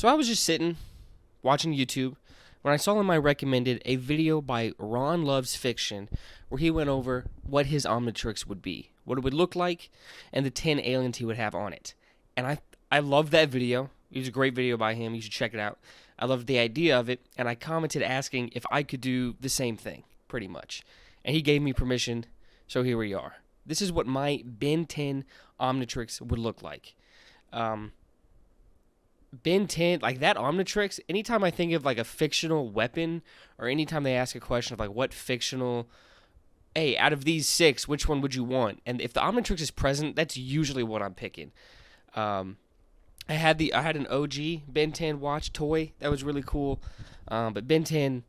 So I was just sitting, watching YouTube, when I saw in my recommended a video by Ron Loves Fiction, where he went over what his Omnitrix would be, what it would look like, and the 10 aliens he would have on it. And I loved that video. It was a great video by him. You should check it out. I loved the idea of it, and I commented asking if I could do the same thing, pretty much. And he gave me permission, so here we are. This is what my Ben 10 Omnitrix would look like. Ben 10, like that Omnitrix, anytime I think of like a fictional weapon, or anytime they ask a question of like what fictional, hey, out of these 6, which one would you want? And if the Omnitrix is present, that's usually what I'm picking. I had an OG Ben 10 watch toy that was really cool, but Ben 10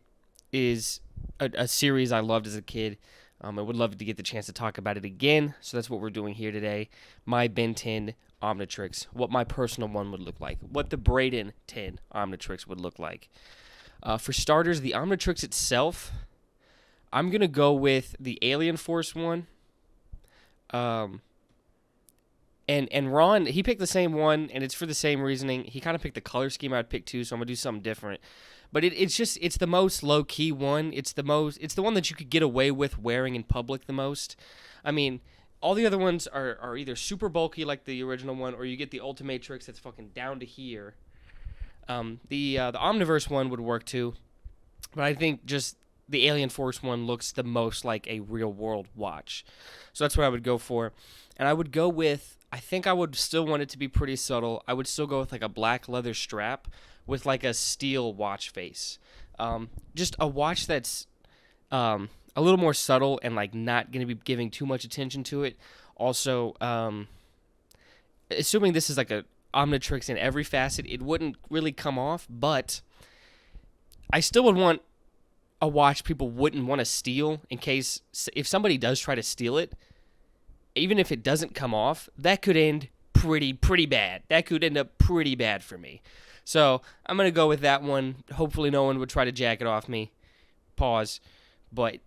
is a series I loved as a kid. I would love to get the chance to talk about it again, so that's what we're doing here today. My Ben 10 Omnitrix, what my personal one would look like, what the Braden 10 Omnitrix would look like. For starters, the Omnitrix itself, I'm going to go with the Alien Force one. And Ron, he picked the same one, and it's for the same reasoning. He kind of picked the color scheme I'd pick too, so I'm going to do something different. But it's the most low-key one. It's the one that you could get away with wearing in public the most. I mean, all the other ones are either super bulky like the original one, or you get the Ultimatrix that's fucking down to here. The Omniverse one would work too, but I think just the Alien Force one looks the most like a real-world watch. So that's what I would go for. And I would go with, I think I would still want it to be pretty subtle. I would still go with like a black leather strap with like a steel watch face. Just a watch that's a little more subtle and like not going to be giving too much attention to it. Also, assuming this is like a Omnitrix in every facet, it wouldn't really come off, but I still would want a watch people wouldn't want to steal in case, if somebody does try to steal it, even if it doesn't come off, that could end pretty bad. That could end up pretty bad for me. So I'm going to go with that one. Hopefully no one would try to jack it off me. Pause. But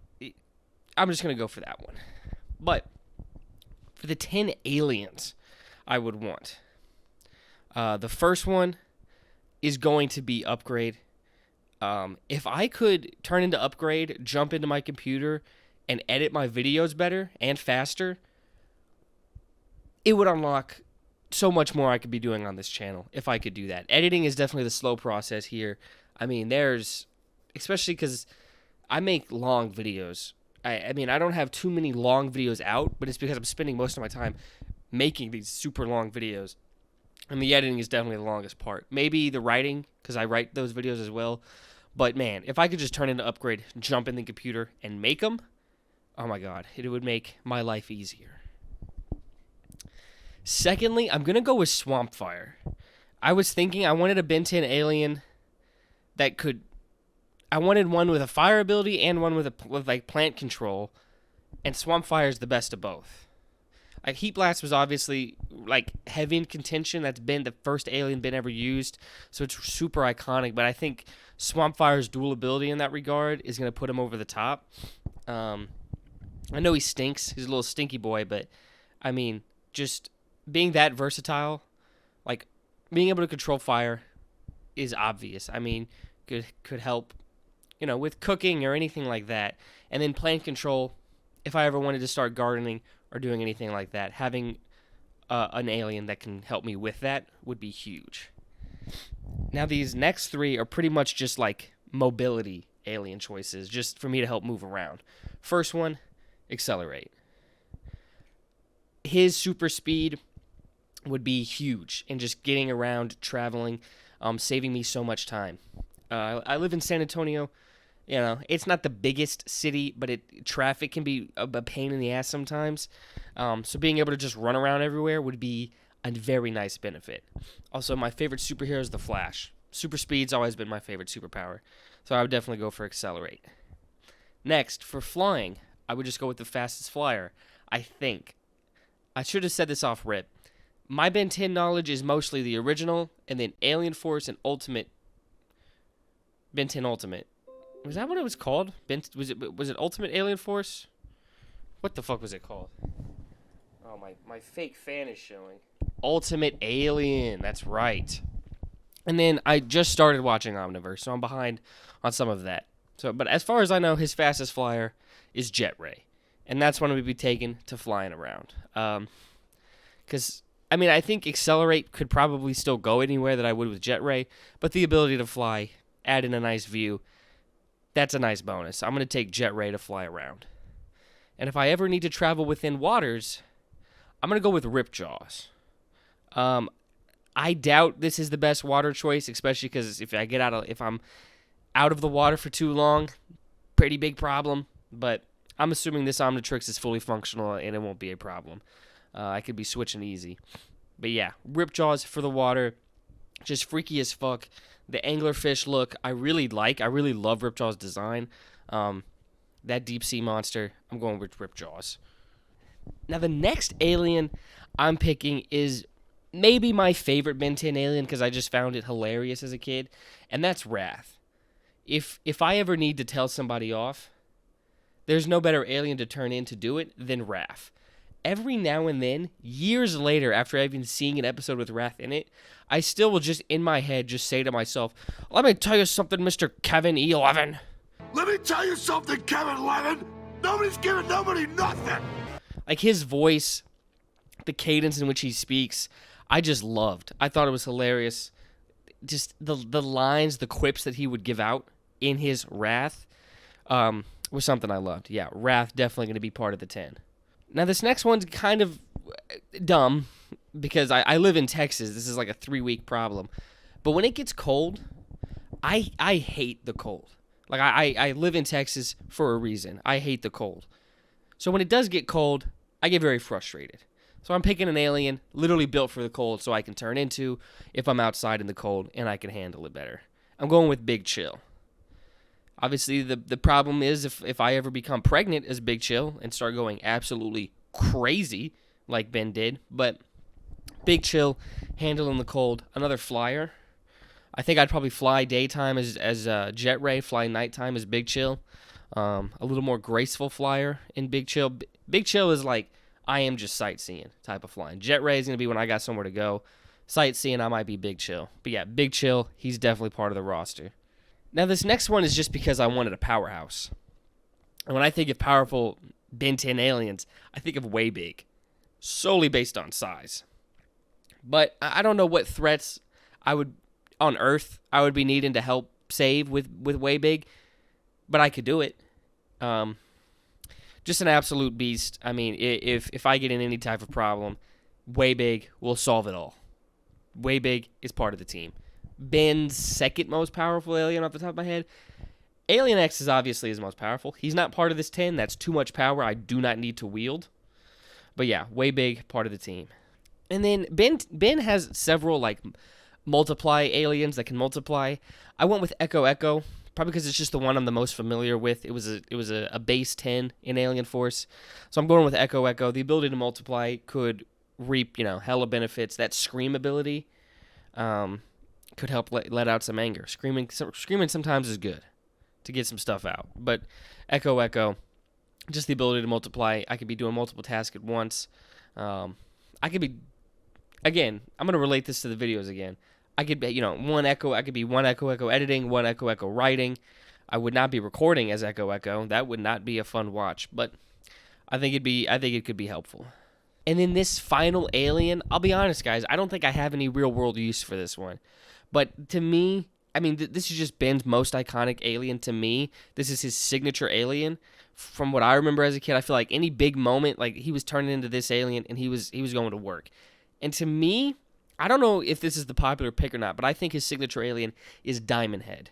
I'm just going to go for that one. But for the 10 aliens I would want, the first one is going to be Upgrade. If I could turn into Upgrade, jump into my computer, and edit my videos better and faster, it would unlock so much more I could be doing on this channel if I could do that. Editing is definitely the slow process here. I mean, especially because I make long videos. I mean, I don't have too many long videos out, but it's because I'm spending most of my time making these super long videos. And the editing is definitely the longest part. Maybe the writing, because I write those videos as well. But man, if I could just turn into Upgrade, jump in the computer, and make them, oh my god, it would make my life easier. Secondly, I'm going to go with Swampfire. I was thinking I wanted a Ben 10 alien that could... I wanted one with a fire ability and one with like plant control, and Swampfire is the best of both. Like Heat Blast was obviously like heavy in contention. That's been the first alien been ever used, so it's super iconic. But I think Swampfire's dual ability in that regard is going to put him over the top. I know he stinks. He's a little stinky boy, but I mean, just being that versatile, like being able to control fire is obvious. I mean, could help, with cooking or anything like that. And then plant control, if I ever wanted to start gardening or doing anything like that, having an alien that can help me with that would be huge. Now, these next 3 are pretty much just like mobility alien choices, just for me to help move around. First one, Accelerate. His super speed would be huge in just getting around, traveling, saving me so much time. I live in San Antonio. It's not the biggest city, but traffic can be a pain in the ass sometimes. So being able to just run around everywhere would be a very nice benefit. Also, my favorite superhero is the Flash. Super speed's always been my favorite superpower, so I would definitely go for Accelerate. Next, for flying, I would just go with the fastest flyer. I think. I should have said this off rip. My Ben 10 knowledge is mostly the original, and then Alien Force and Ultimate. Ben 10 Ultimate. Was that what it was called? Was it Ultimate Alien Force? What the fuck was it called? Oh, my fake fan is showing. Ultimate Alien. That's right. And then I just started watching Omniverse, so I'm behind on some of that. So, but as far as I know, his fastest flyer is Jet Ray, and that's one we'd be taking to flying around. Because I mean, I think Accelerate could probably still go anywhere that I would with Jet Ray, but the ability to fly, add in a nice view, that's a nice bonus. I'm going to take Jet Ray to fly around. And if I ever need to travel within waters, I'm going to go with Ripjaws. I doubt this is the best water choice, especially because if I'm out of the water for too long, pretty big problem. But I'm assuming this Omnitrix is fully functional and it won't be a problem. I could be switching easy. But yeah, Ripjaws for the water, just freaky as fuck. The anglerfish look, I really like. I really love Ripjaw's design. That deep sea monster, I'm going with Ripjaws. Now the next alien I'm picking is maybe my favorite Ben 10 alien because I just found it hilarious as a kid, and that's Wrath. If I ever need to tell somebody off, there's no better alien to turn in to do it than Wrath. Every now and then, years later, after I've been seeing an episode with Wrath in it, I still will just, in my head, just say to myself, let me tell you something, Mr. Kevin E11. Let me tell you something, Kevin Levin. Nobody's giving nobody nothing. Like his voice, the cadence in which he speaks, I just loved. I thought it was hilarious. Just the lines, the quips that he would give out in his Wrath was something I loved. Yeah, Wrath definitely going to be part of the 10. Now this next one's kind of dumb because I live in Texas. This is like a 3-week problem. But when it gets cold, I hate the cold. Like I live in Texas for a reason. I hate the cold. So when it does get cold, I get very frustrated. So I'm picking an alien literally built for the cold so I can turn into if I'm outside in the cold and I can handle it better. I'm going with Big Chill. Obviously, the problem is if I ever become pregnant as Big Chill and start going absolutely crazy like Ben did, but Big Chill, handling the cold, another flyer. I think I'd probably fly daytime as Jet Ray, fly nighttime as Big Chill. A little more graceful flyer in Big Chill. Big Chill is like, I am just sightseeing type of flying. Jet Ray is going to be when I got somewhere to go. Sightseeing, I might be Big Chill. But yeah, Big Chill, he's definitely part of the roster. Now, this next one is just because I wanted a powerhouse. And when I think of powerful Ben 10 aliens, I think of Way Big, solely based on size. But I don't know what threats on Earth I would be needing to help save with Way Big, but I could do it. Just an absolute beast. I mean, if I get in any type of problem, Way Big will solve it all. Way Big is part of the team. Ben's second most powerful alien off the top of my head. Alien X is obviously his most powerful. He's not part of this 10. That's too much power I do not need to wield. But yeah, Way Big, part of the team. And then Ben has several like multiply aliens that can multiply. I went with Echo Echo, probably because it's just the one I'm the most familiar with. It was a base 10 in Alien Force. So I'm going with Echo Echo. The ability to multiply could reap, hella benefits. That scream ability could help let out some anger. Screaming sometimes is good to get some stuff out. But Echo Echo, just the ability to multiply. I could be doing multiple tasks at once. I could be, again, I'm going to relate this to the videos again. I could be, one Echo Echo editing, one Echo Echo writing. I would not be recording as Echo Echo. That would not be a fun watch, but I think it could be helpful. And then this final alien, I'll be honest, guys, I don't think I have any real world use for this one. But to me, I mean, this is just Ben's most iconic alien to me. This is his signature alien. From what I remember as a kid, I feel like any big moment, like he was turning into this alien and he was going to work. And to me, I don't know if this is the popular pick or not, but I think his signature alien is Diamond Head.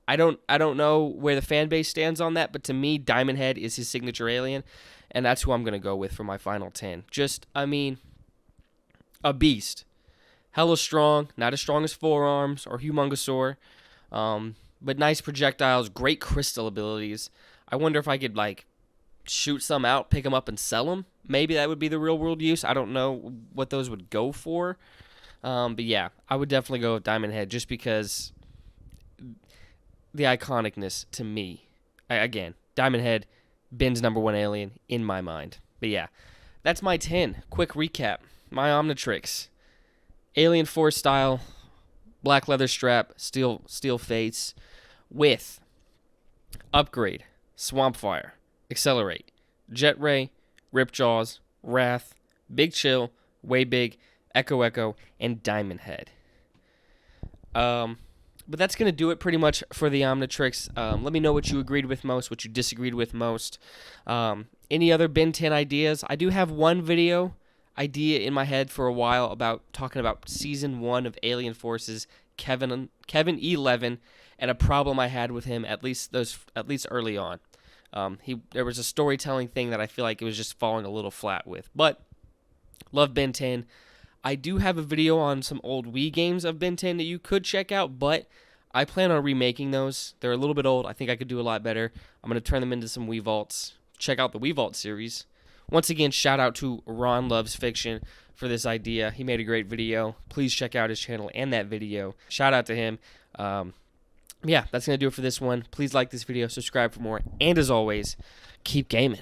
I don't know where the fan base stands on that, but to me, Diamond Head is his signature alien, and that's who I'm going to go with for my final 10. Just, I mean, a beast. Hella strong, not as strong as Forearms or Humongosaur, but nice projectiles, great crystal abilities. I wonder if I could, shoot some out, pick them up, and sell them. Maybe that would be the real-world use. I don't know what those would go for. But yeah, I would definitely go with Diamond Head just because the iconicness to me. Again, Diamond Head, Ben's number one alien in my mind. But yeah, that's my 10. Quick recap. My Omnitrix. Alien Force style, black leather strap, steel face, with upgrade, swamp fire, accelerate, jet ray, rip jaws, wrath, big chill, way big, echo, and diamond head. But that's going to do it pretty much for the Omnitrix. Let me know what you agreed with most, what you disagreed with most. Any other Ben 10 ideas? I do have one video idea in my head for a while about talking about Season 1 of Alien Forces, Kevin 11, and a problem I had with him, at least early on. There was a storytelling thing that I feel like it was just falling a little flat with. But, love Ben 10. I do have a video on some old Wii games of Ben 10 that you could check out, but I plan on remaking those. They're a little bit old. I think I could do a lot better. I'm going to turn them into some Wii Vaults. Check out the Wii Vault series. Once again, shout out to Ron Loves Fiction for this idea. He made a great video. Please check out his channel and that video. Shout out to him. Yeah, that's going to do it for this one. Please like this video, subscribe for more, and as always, keep gaming.